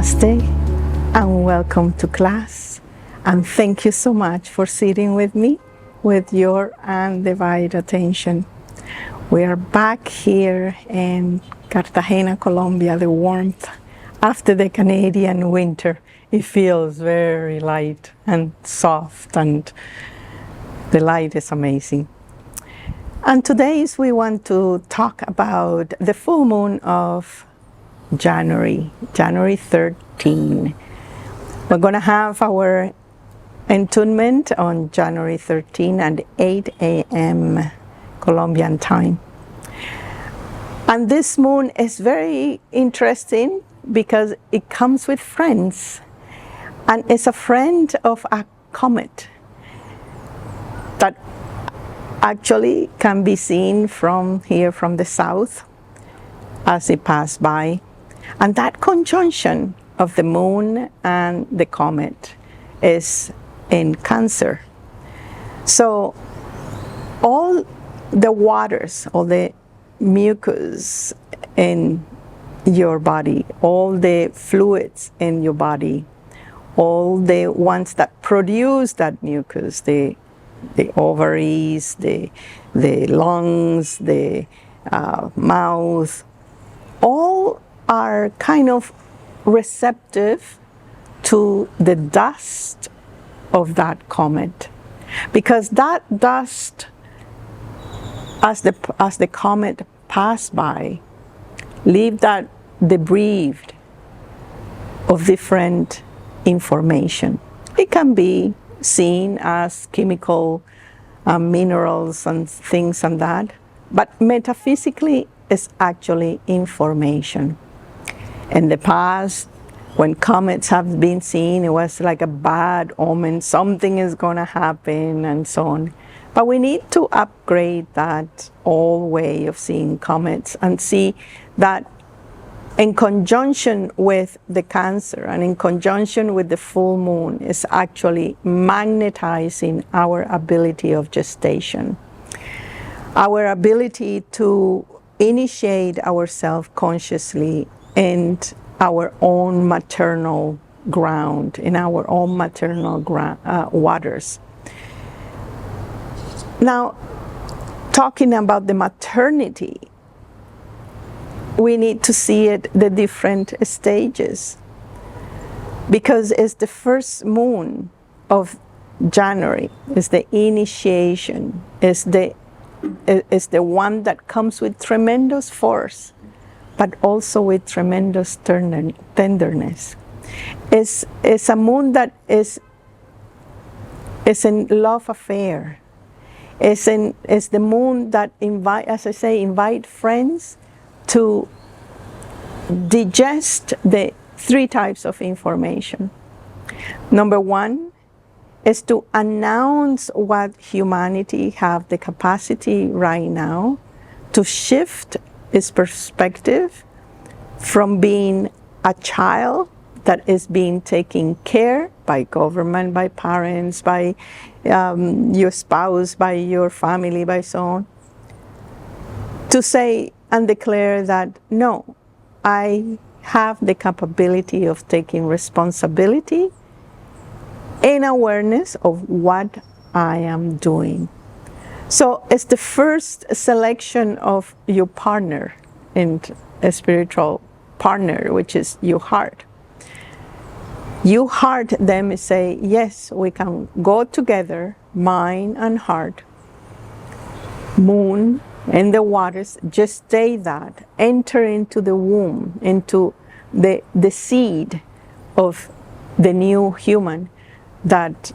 Namaste and welcome to class, and thank you so much for sitting with me with your undivided attention. We are back here in Cartagena, Colombia. The warmth after the Canadian winter, it feels very light and soft, and the light is amazing. And today we want to talk about the full moon of January 13. We're going to have our entombment on January 13 at 8 a.m. Colombian time. And this moon is very interesting because it comes with friends, and it's a friend of a comet that actually can be seen from here, from the south, as it passes by. And that conjunction of the moon and the comet is in Cancer. So all the waters, all the mucus in your body, all the fluids in your body, all the ones that produce that mucus, the ovaries, the lungs, the mouth, all are kind of receptive to the dust of that comet, because that dust, as the comet passed by, leave that debris of different information. It can be seen as chemical minerals and things and that, but metaphysically it's actually information. In the past, when comets have been seen, it was like a bad omen, something is going to happen and so on. But we need to upgrade that old way of seeing comets and see that in conjunction with the Cancer and in conjunction with the full moon is actually magnetizing our ability of gestation, our ability to initiate ourselves consciously in our own maternal ground, in our own maternal waters. Now, talking about the maternity, we need to see it the different stages, because it's the first moon of January, it's the initiation, it's the one that comes with tremendous force, but also with tremendous tenderness. It's a moon that is in love affair. It's the moon that invite friends to digest the three types of information. Number one is to announce what humanity have the capacity right now to shift its perspective from being a child that is being taken care by government, by parents, by your spouse, by your family, by so on, to say and declare that, no, I have the capability of taking responsibility and awareness of what I am doing. So it's the first selection of your partner, and a spiritual partner, which is your heart. You heart them and say, yes, we can go together, mind and heart, moon and the waters, just stay that, enter into the womb, into the seed of the new human that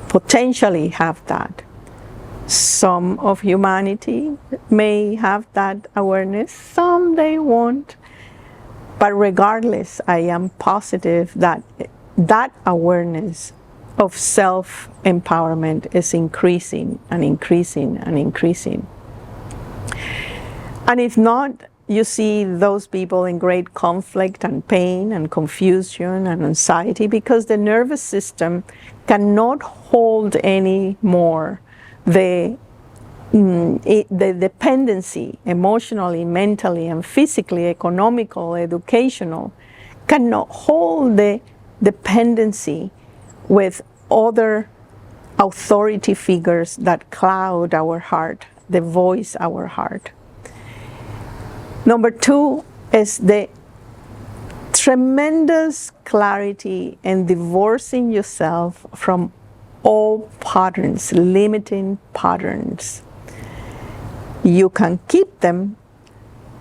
potentially have that. Some of humanity may have that awareness, some they won't. But regardless, I am positive that that awareness of self-empowerment is increasing and increasing and increasing. And if not, you see those people in great conflict and pain and confusion and anxiety, because the nervous system cannot hold any more the dependency emotionally, mentally, and physically, economical, educational, cannot hold the dependency with other authority figures that cloud our heart, that voice our heart. Number two is the tremendous clarity in divorcing yourself from all patterns, limiting patterns. You can keep them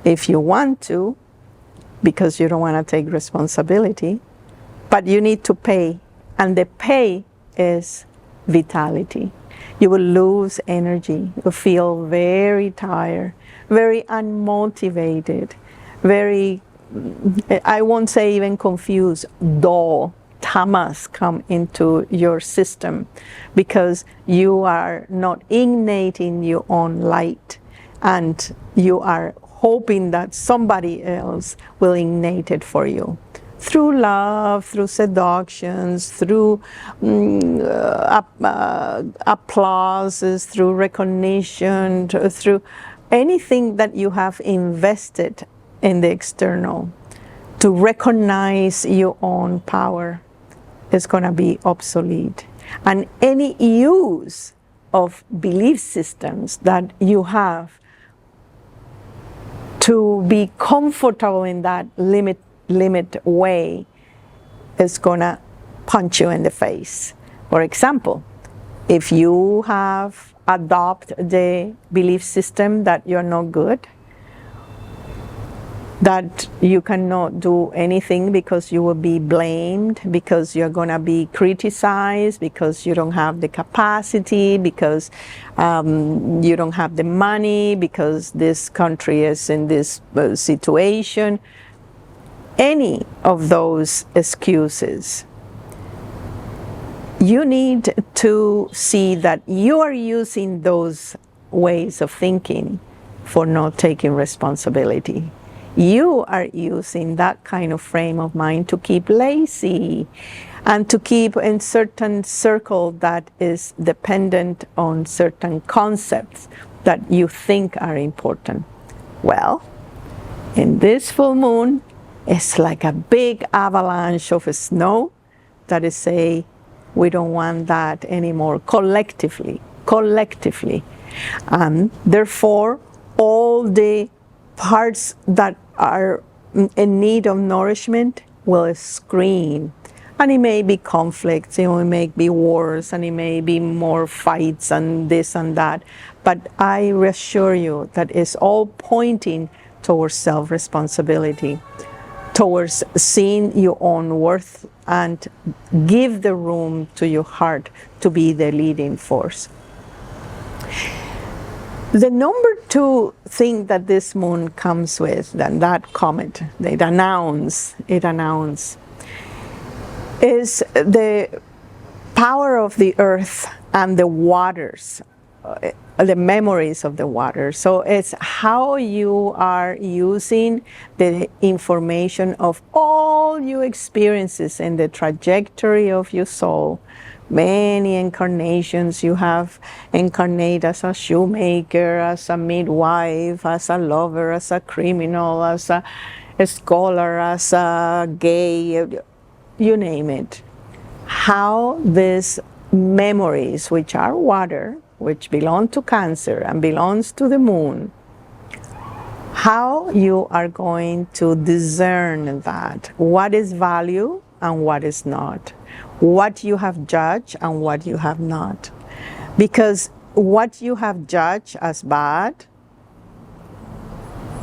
if you want to, because you don't want to take responsibility, but you need to pay, and the pay is vitality. You will lose energy, you feel very tired, very unmotivated, very, I won't say even confused, dull. Tamas come into your system because you are not igniting your own light, and you are hoping that somebody else will ignite it for you. Through love, through seductions, through applauses, through recognition, through anything that you have invested in the external. To recognize your own power is going to be obsolete. And any use of belief systems that you have to be comfortable in that limit way is going to punch you in the face. For example, if you have adopted the belief system that you're not good, that you cannot do anything because you will be blamed, because you're going to be criticized, because you don't have the capacity, because you don't have the money, because this country is in this situation. Any of those excuses, you need to see that you are using those ways of thinking for not taking responsibility. You are using that kind of frame of mind to keep lazy and to keep in certain circle that is dependent on certain concepts that you think are important. Well, in this full moon, it's like a big avalanche of snow that is saying, we don't want that anymore collectively. And therefore, all the parts that are in need of nourishment will scream. And it may be conflicts, it may be wars, and it may be more fights and this and that. But I reassure you that it's all pointing towards self-responsibility, towards seeing your own worth, and give the room to your heart to be the leading force. The number two thing that this moon comes with, and that comet, it announces, is the power of the earth and the waters, the memories of the water. So it's how you are using the information of all your experiences in the trajectory of your soul. Many incarnations you have incarnated as a shoemaker, as a midwife, as a lover, as a criminal, as a scholar, as a gay, you name it. How these memories, which are water, which belong to Cancer and belongs to the moon, how you are going to discern that, what is value and what is not, what you have judged and what you have not. Because what you have judged as bad,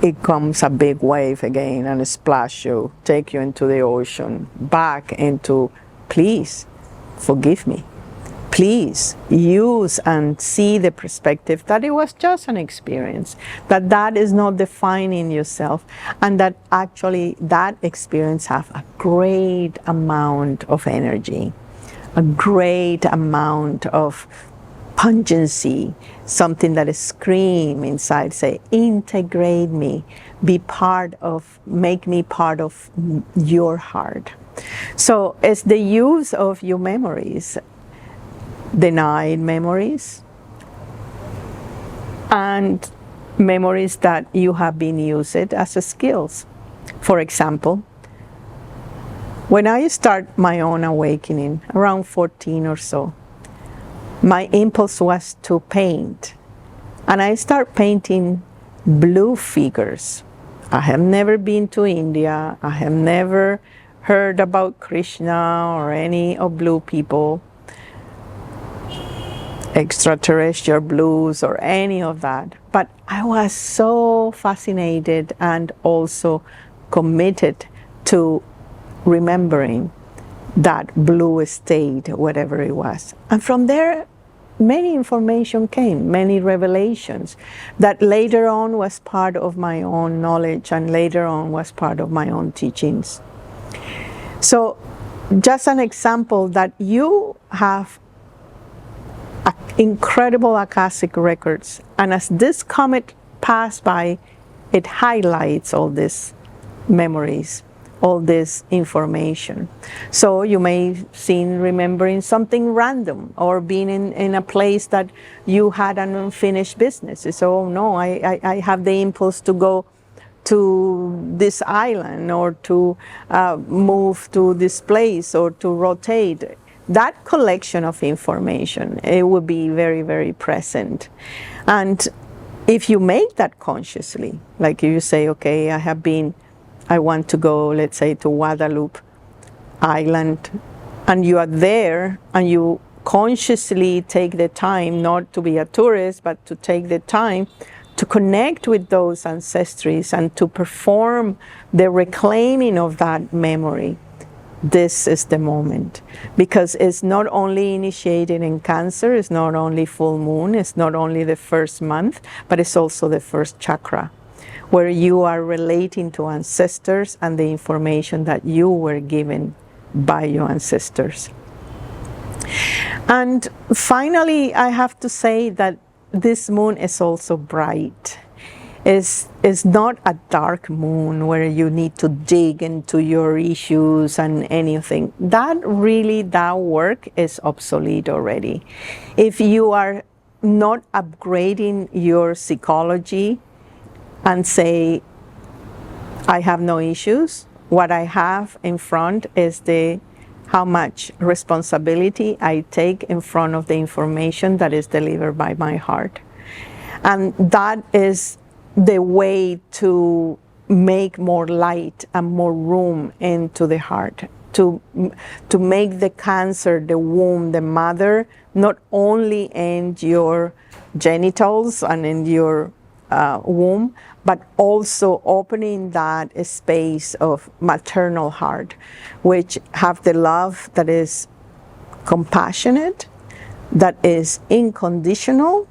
it comes a big wave again and splash you, take you into the ocean, back into, please forgive me. Please use and see the perspective that it was just an experience, that that is not defining yourself, and that actually that experience have a great amount of energy, a great amount of pungency, something that is scream inside, say, integrate me, be part of, make me part of your heart. So it's the use of your memories, denied memories, and memories that you have been used as skills. For example, When I start my own awakening, around 14 or so, my impulse was to paint. And I start painting blue figures. I have never been to India. I have never heard about Krishna or any of blue people, extraterrestrial blues or any of that. But I was so fascinated and also committed to remembering that blue state, whatever it was. And from there, many information came, many revelations that later on was part of my own knowledge and later on was part of my own teachings. So just an example that you have incredible Akashic records, and as this comet passed by, it highlights all these memories, all this information. So you may seem remembering something random or being in a place that you had an unfinished business. So, oh no, I have the impulse to go to this island or to move to this place or to rotate. That collection of information, it will be very, very present. And if you make that consciously, like you say, okay, I want to go, let's say, to Guadalupe Island, and you are there and you consciously take the time, not to be a tourist, but to take the time to connect with those ancestries and to perform the reclaiming of that memory. This is the moment, because it's not only initiated in Cancer, it's not only full moon, it's not only the first month, but it's also the first chakra, where you are relating to ancestors and the information that you were given by your ancestors. And finally, I have to say that this moon is also bright. It's not a dark moon where you need to dig into your issues and anything. That work is obsolete already. If you are not upgrading your psychology and say, I have no issues, what I have in front is how much responsibility I take in front of the information that is delivered by my heart. And that is the way to make more light and more room into the heart, to make the Cancer, the womb, the mother, not only in your genitals and in your womb, but also opening that space of maternal heart, which have the love that is compassionate, that is unconditional,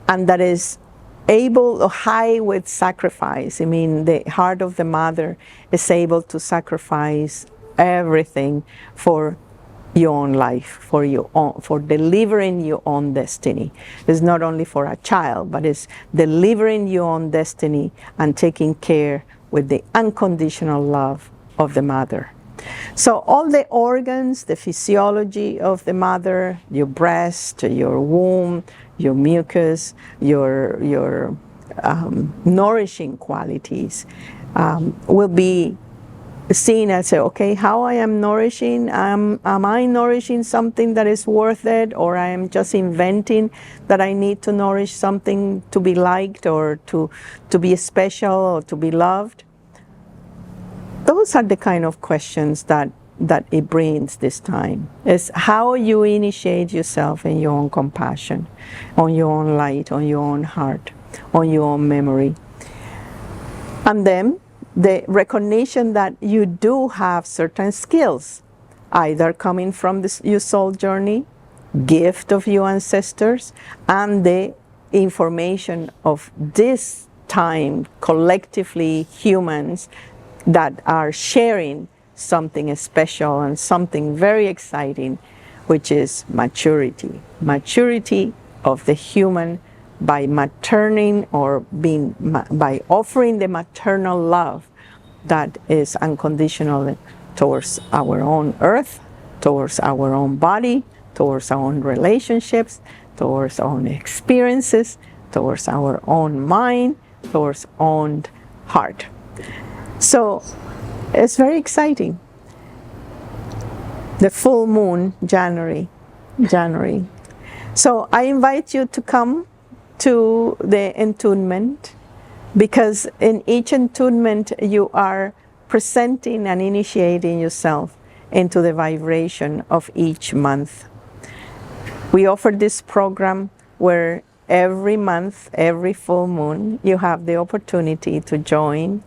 and that is able to high with sacrifice. I mean, the heart of the mother is able to sacrifice everything for your own life, for delivering your own destiny. It's not only for a child, but it's delivering your own destiny and taking care with the unconditional love of the mother. So all the organs, the physiology of the mother, your breast, your womb, your mucus, your nourishing qualities will be seen as, okay, how I am nourishing, am I nourishing something that is worth it, or I am just inventing that I need to nourish something to be liked or to be special or to be loved? Those are the kind of questions that it brings this time. Is how you initiate yourself in your own compassion, on your own light, on your own heart, on your own memory. And then the recognition that you do have certain skills, either coming from your soul journey, gift of your ancestors, and the information of this time, collectively humans that are sharing something special and something very exciting, which is maturity. Maturity of the human by materning or by offering the maternal love that is unconditional towards our own earth, towards our own body, towards our own relationships, towards our own experiences, towards our own mind, towards our own heart. So it's very exciting. The full moon, January. So I invite you to come to the entombment, because in each entombment you are presenting and initiating yourself into the vibration of each month. We offer this program where every month, every full moon, you have the opportunity to join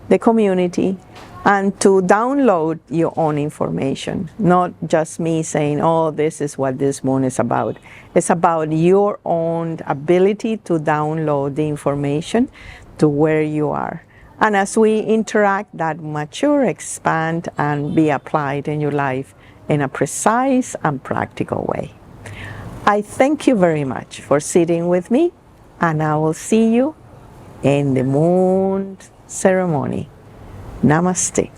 the community and to download your own information. Not just me saying, oh, this is what this moon is about. It's about your own ability to download the information to where you are. And as we interact, that mature, expand, and be applied in your life in a precise and practical way. I thank you very much for sitting with me, and I will see you in the moon ceremony. Namaste.